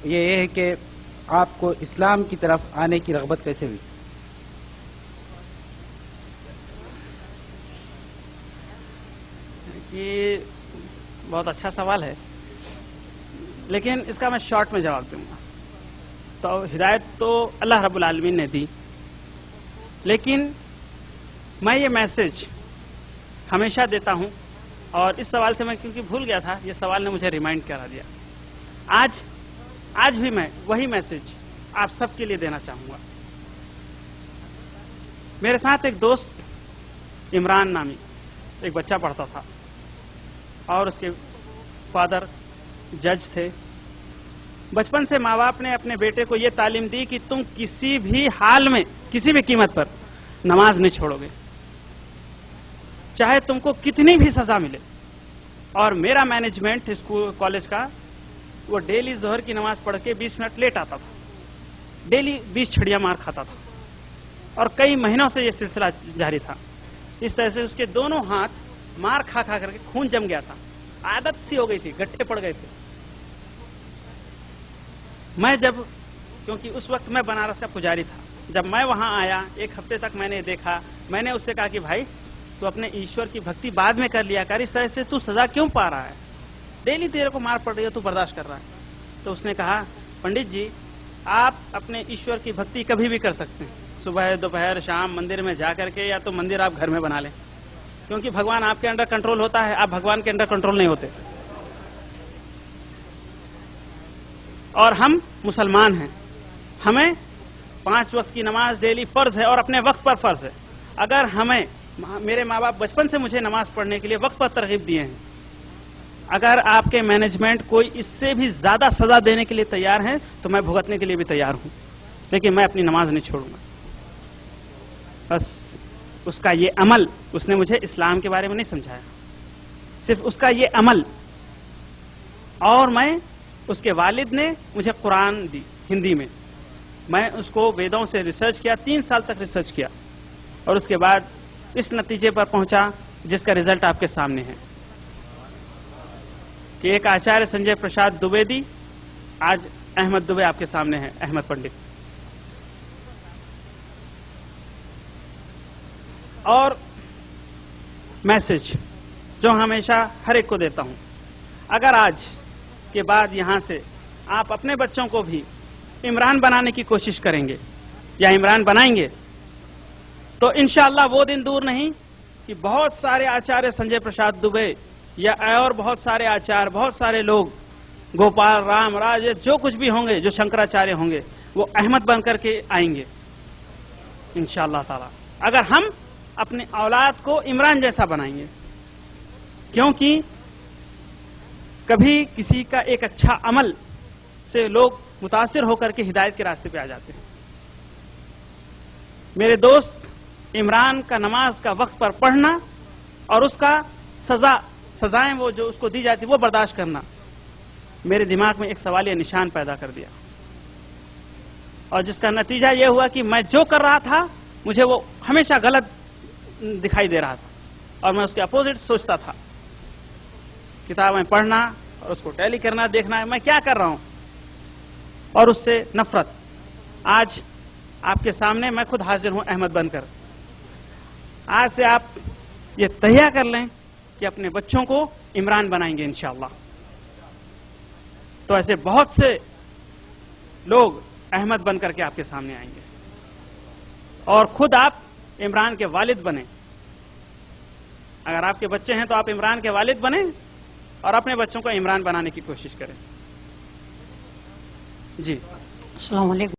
یہ ہے کہ آپ کو اسلام کی طرف آنے کی رغبت کیسے ہوئی؟ یہ بہت اچھا سوال ہے، لیکن اس کا میں شارٹ میں جواب دوں گا۔ تو ہدایت تو اللہ رب العالمین نے دی، لیکن میں یہ میسج ہمیشہ دیتا ہوں، اور اس سوال سے میں کیونکہ بھول گیا تھا، یہ سوال نے مجھے ریمائنڈ کرا دیا۔ آج بھی میں وہی میسج آپ سب کے لیے دینا چاہوں گا۔ میرے ساتھ ایک دوست عمران نامی ایک بچہ پڑھتا تھا، اور اس کے فادر جج تھے۔ بچپن سے ماں باپ نے اپنے بیٹے کو یہ تعلیم دی کہ تم کسی بھی حال میں، کسی بھی قیمت پر نماز نہیں چھوڑو گے، چاہے تم کو کتنی بھی سزا ملے۔ اور میرا مینجمنٹ اسکول کالج کا، وہ ڈیلی ظہر کی نماز پڑھ کے 20 منٹ لیٹ آتا تھا، ڈیلی 20 چھڑیاں مار کھاتا تھا، اور کئی مہینوں سے یہ سلسلہ جاری تھا۔ اس طرح سے اس کے دونوں ہاتھ مار کھا کر کے خون جم گیا تھا، عادت سی ہو گئی تھی، گٹھے پڑ گئے تھے۔ میں کیونکہ اس وقت میں بنارس کا پجاری تھا، جب میں وہاں آیا 1 ہفتے تک میں نے دیکھا، میں نے اس سے کہا کہ بھائی تو اپنے ایشور کی بھکتی بعد میں کر لیا کر، اس طرح سے تو سزا کیوں پا رہا ہے؟ ڈیلی تیرے کو مار پڑ رہی ہے، تو برداشت کر رہا ہے۔ تو اس نے کہا پنڈت جی، آپ اپنے ایشور کی بھکتی کبھی بھی کر سکتے ہیں، صبح دوپہر شام مندر میں جا کر کے، یا تو مندر آپ گھر میں بنا لیں، کیونکہ بھگوان آپ کے انڈر کنٹرول ہوتا ہے، آپ بھگوان کے انڈر کنٹرول نہیں ہوتے۔ اور ہم مسلمان ہیں، ہمیں 5 وقت کی نماز ڈیلی فرض ہے، اور اپنے وقت پر فرض ہے۔ اگر ہمیں میرے ماں باپ بچپن سے مجھے نماز پڑھنے کے لیے وقت پر ترغیب دیے ہیں، اگر آپ کے مینجمنٹ کوئی اس سے بھی زیادہ سزا دینے کے لیے تیار ہے تو میں بھگتنے کے لیے بھی تیار ہوں، لیکن میں اپنی نماز نہیں چھوڑوں گا۔ بس اس کا یہ عمل، اس نے مجھے اسلام کے بارے میں نہیں سمجھایا، صرف اس کا یہ عمل۔ اور اس کے والد نے مجھے قرآن دی ہندی میں اس کو ویدوں سے ریسرچ کیا، 3 سال تک ریسرچ کیا، اور اس کے بعد اس نتیجے پر پہنچا جس کا رزلٹ آپ کے سامنے ہے، کہ ایک آچاریہ سنجے پرساد دویدی، آج احمد دوبے آپ کے سامنے ہے، احمد پنڈت۔ اور میسج جو ہمیشہ ہر ایک کو دیتا ہوں، اگر آج کے بعد یہاں سے آپ اپنے بچوں کو بھی عمران بنانے کی کوشش کریں گے یا عمران بنائیں گے، تو انشاءاللہ وہ دن دور نہیں کہ بہت سارے آچاریہ سنجے پرساد دوبے یا اور بہت سارے آچار، بہت سارے لوگ، گوپال رام راج، جو کچھ بھی ہوں گے، جو شنکراچاریہ ہوں گے، وہ احمد بن کر کے آئیں گے انشاءاللہ تعالی، اگر ہم اپنے اولاد کو عمران جیسا بنائیں گے۔ کیونکہ کبھی کسی کا ایک اچھا عمل سے لوگ متاثر ہو کر کے ہدایت کے راستے پہ آ جاتے ہیں۔ میرے دوست عمران کا نماز کا وقت پر پڑھنا، اور اس کا سزائیں وہ جو اس کو دی جاتی وہ برداشت کرنا، میرے دماغ میں ایک سوالیہ نشان پیدا کر دیا، اور جس کا نتیجہ یہ ہوا کہ میں جو کر رہا تھا مجھے وہ ہمیشہ غلط دکھائی دے رہا تھا، اور میں اس کے اپوزٹ سوچتا تھا۔ کتابیں پڑھنا اور اس کو ٹیلی کرنا، دیکھنا ہے میں کیا کر رہا ہوں، اور اس سے نفرت۔ آج آپ کے سامنے میں خود حاضر ہوں احمد بن کر۔ آج سے آپ یہ تہیہ کر لیں کہ اپنے بچوں کو عمران بنائیں گے انشاءاللہ، تو ایسے بہت سے لوگ احمد بن کر کے آپ کے سامنے آئیں گے، اور خود آپ عمران کے والد بنیں۔ اگر آپ کے بچے ہیں تو آپ عمران کے والد بنیں، اور اپنے بچوں کو عمران بنانے کی کوشش کریں۔ جی، السلام علیکم۔